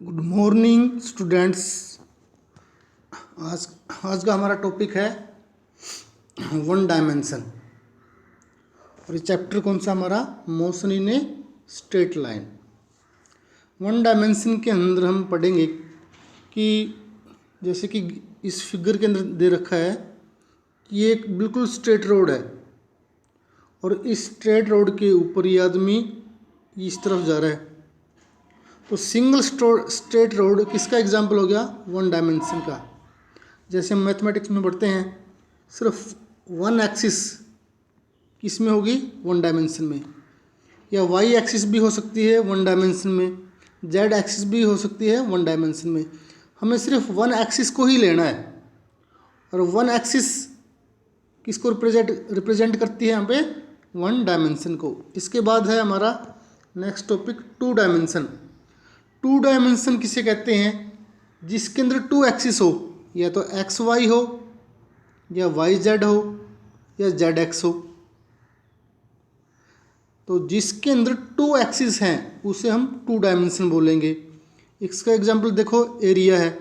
Good morning students. आज आज का हमारा टॉपिक है वन डायमेंशन। और ये चैप्टर कौन सा हमारा? Motion in a straight line. One dimension के अंदर हम पढ़ेंगे कि जैसे कि इस फिगर के अंदर दे रखा है कि ये एक बिल्कुल स्ट्रेट रोड है और इस स्ट्रेट रोड के ऊपर ये आदमी इस तरफ जा रहा है। तो सिंगल स्ट्रेट रोड किसका एग्जाम्पल हो गया? वन डायमेंशन का। जैसे हम मैथमेटिक्स में पढ़ते हैं, सिर्फ वन एक्सिस किस में होगी? वन डायमेंशन में। या वाई एक्सिस भी हो सकती है वन डायमेंशन में, जेड एक्सिस भी हो सकती है वन डायमेंशन में। हमें सिर्फ वन एक्सिस को ही लेना है। और वन एक्सिस किसको रिप्रेजेंट करती है यहाँ पे? वन डायमेंशन को। इसके बाद है हमारा next topic two dimension. Two dimension किसे कहते हैं? जिसके अंदर टू एक्सिस हो, या तो एक्स वाई हो, या वाई जेड हो, या जेड एक्स हो। तो जिसके अंदर टू एक्सिस हैं उसे हम टू डायमेंशन बोलेंगे। इसका एग्जांपल देखो, एरिया है।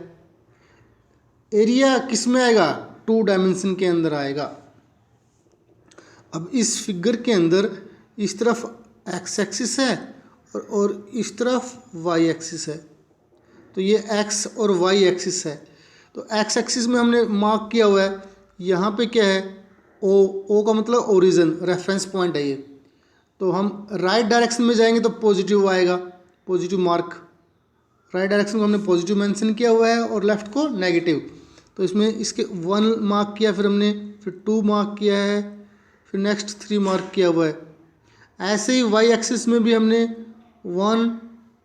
एरिया किस में आएगा? टू डायमेंशन के अंदर आएगा। अब इस फिगर के अंदर इस तरफ एक्स एक्सिस है और इस तरफ वाई एक्सिस है। तो ये एक्स और वाई एक्सिस है। तो एक्स एक्सिस में हमने मार्क किया हुआ है, यहाँ पे क्या है? ओ का मतलब ओरिजिन, रेफरेंस पॉइंट है ये। तो हम राइट डायरेक्शन में जाएंगे तो पॉजिटिव आएगा, पॉजिटिव मार्क। राइट डायरेक्शन को हमने पॉजिटिव मेंशन किया हुआ है और लेफ्ट को नेगेटिव। तो इसमें इसके वन मार्क किया, फिर हमने फिर टू मार्क किया है, फिर नेक्स्ट थ्री मार्क किया हुआ है। ऐसे ही वाई एक्सिस में भी हमने 1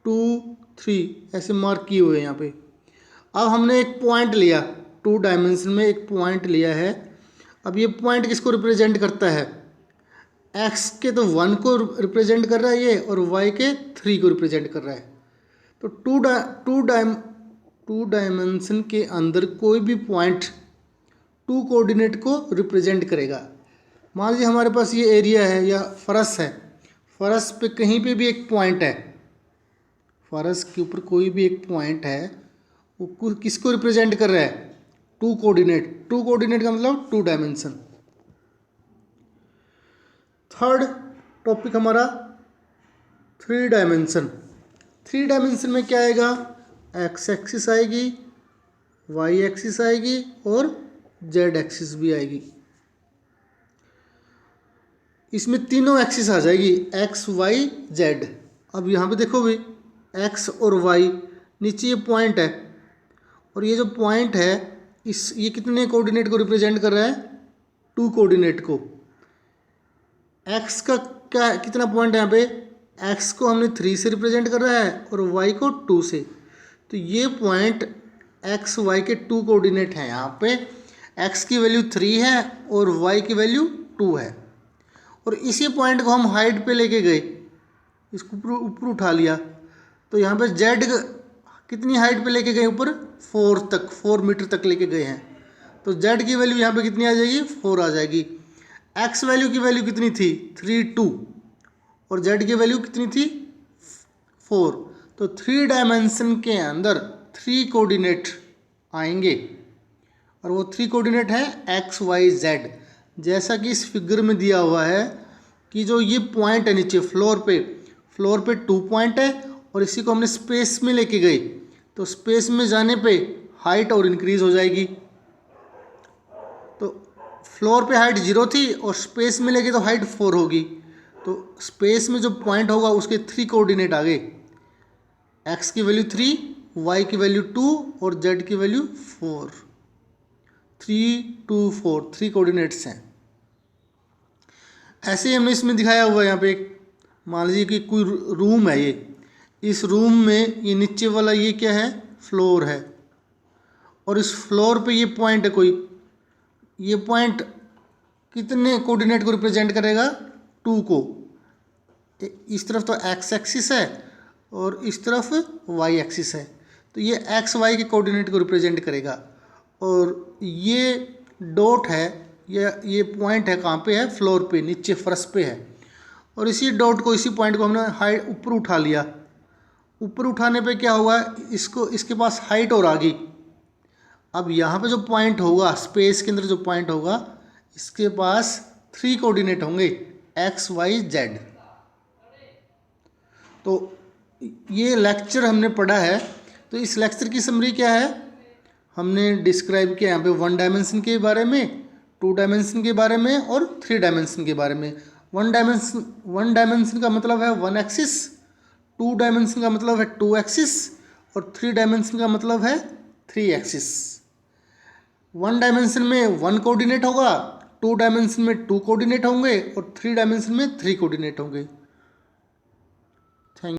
2 3 ऐसे मार्क किए हुए हैं यहाँ पे। अब हमने एक पॉइंट लिया, टू डायमेंशन में एक पॉइंट लिया है। अब ये पॉइंट किसको रिप्रेजेंट करता है? एक्स के तो 1 को रिप्रेजेंट कर रहा है ये, और वाई के 3 को रिप्रेजेंट कर रहा है। तो टू डायमेंशन के अंदर कोई भी पॉइंट टू कोऑर्डिनेट को रिप्रेजेंट करेगा। मान लीजिए हमारे पास ये एरिया है या फर्श है, फर्श पे कहीं पे भी एक पॉइंट है, फर्श के ऊपर कोई भी एक पॉइंट है, वो किसको रिप्रेजेंट कर रहा है? To coordinate. टू कोऑर्डिनेट का मतलब टू डायमेंशन। थर्ड टॉपिक हमारा थ्री डायमेंशन। थ्री डायमेंशन में क्या आएगा? एक्स एक्सिस आएगी, वाई एक्सिस आएगी और जेड एक्सिस भी आएगी। इसमें तीनों एक्सिस आ जाएगी, एक्स वाई जेड। अब यहाँ पे देखो भाई, एक्स और वाई, नीचे ये पॉइंट है और ये जो पॉइंट है ये कितने कोऑर्डिनेट को रिप्रेजेंट कर रहा है? टू कोऑर्डिनेट को। एक्स का क्या कितना पॉइंट है यहाँ पे? एक्स को हमने 3 से रिप्रेजेंट कर रहा है और वाई को 2 से। तो ये पॉइंट एक्स वाई के टू कोऑर्डिनेट हैं। यहाँ पे एक्स की वैल्यू 3 है और वाई की वैल्यू 2 है। और इसी पॉइंट को हम हाइट पे लेके गए, इसको ऊपर उठा लिया। तो यहाँ पे जेड कितनी हाइट पे लेके गए? ऊपर 4 मीटर तक लेके गए हैं। तो जेड की वैल्यू यहाँ पे कितनी आ जाएगी? 4 आ जाएगी। एक्स वैल्यू की वैल्यू कितनी थी? 3 2, और जेड की वैल्यू कितनी थी? 4। तो थ्री डायमेंशन के अंदर 3 कोऑर्डिनेट आएंगे और वो 3 कोऑर्डिनेट है एक्स वाई जेड। जैसा कि इस फिगर में दिया हुआ है कि जो ये पॉइंट है नीचे फ्लोर पे 2 पॉइंट है और इसी को हमने स्पेस में लेके गए। तो स्पेस में जाने पे हाइट और इंक्रीज हो जाएगी। तो फ्लोर पे हाइट 0 थी और स्पेस में लेके तो हाइट 4 होगी। तो स्पेस में जो पॉइंट होगा उसके 3 कोऑर्डिनेट आ गए, एक्स की वैल्यू 3, वाई की वैल्यू 2 और जेड की वैल्यू 4। 3 2 4 3 कोऑर्डिनेट्स हैं। ऐसे ही हमने इसमें दिखाया हुआ है। यहाँ पे मान लीजिए कि कोई रूम है, ये इस रूम में ये नीचे वाला ये क्या है? फ्लोर है। और इस फ्लोर पे ये पॉइंट है कोई, ये पॉइंट कितने कोऑर्डिनेट को रिप्रेजेंट करेगा? 2 को। इस तरफ तो एक्स एक्सिस है और इस तरफ वाई एक्सिस है। तो ये एक्स वाई के कोऑर्डिनेट को रिप्रेजेंट करेगा। और ये डॉट है, ये पॉइंट है, कहाँ पे है? फ्लोर पे, नीचे फर्श पे है। और इसी डॉट को, इसी पॉइंट को हमने हाइट ऊपर उठा लिया ऊपर उठाने पे क्या होगा, इसको इसके पास हाइट और आ गई। अब यहाँ पे जो पॉइंट होगा, स्पेस के अंदर जो पॉइंट होगा, इसके पास 3 कोऑर्डिनेट होंगे, एक्स वाई जेड। तो ये लेक्चर हमने पढ़ा है। तो इस लेक्चर की समरी क्या है, हमने डिस्क्राइब किया यहाँ पे 1 डायमेंशन के बारे में, 2 डायमेंशन के बारे में और 3 डायमेंशन के बारे में। 1 डायमेंशन का मतलब है 1 एक्सिस, 2 डायमेंशन का मतलब है 2 एक्सिस और 3 डायमेंशन का मतलब है 3 एक्सिस। 1 डायमेंशन में 1 कोऑर्डिनेट होगा, 2 डायमेंशन में 2 कोऑर्डिनेट होंगे और 3 डायमेंशन में 3 कोऑर्डिनेट होंगे।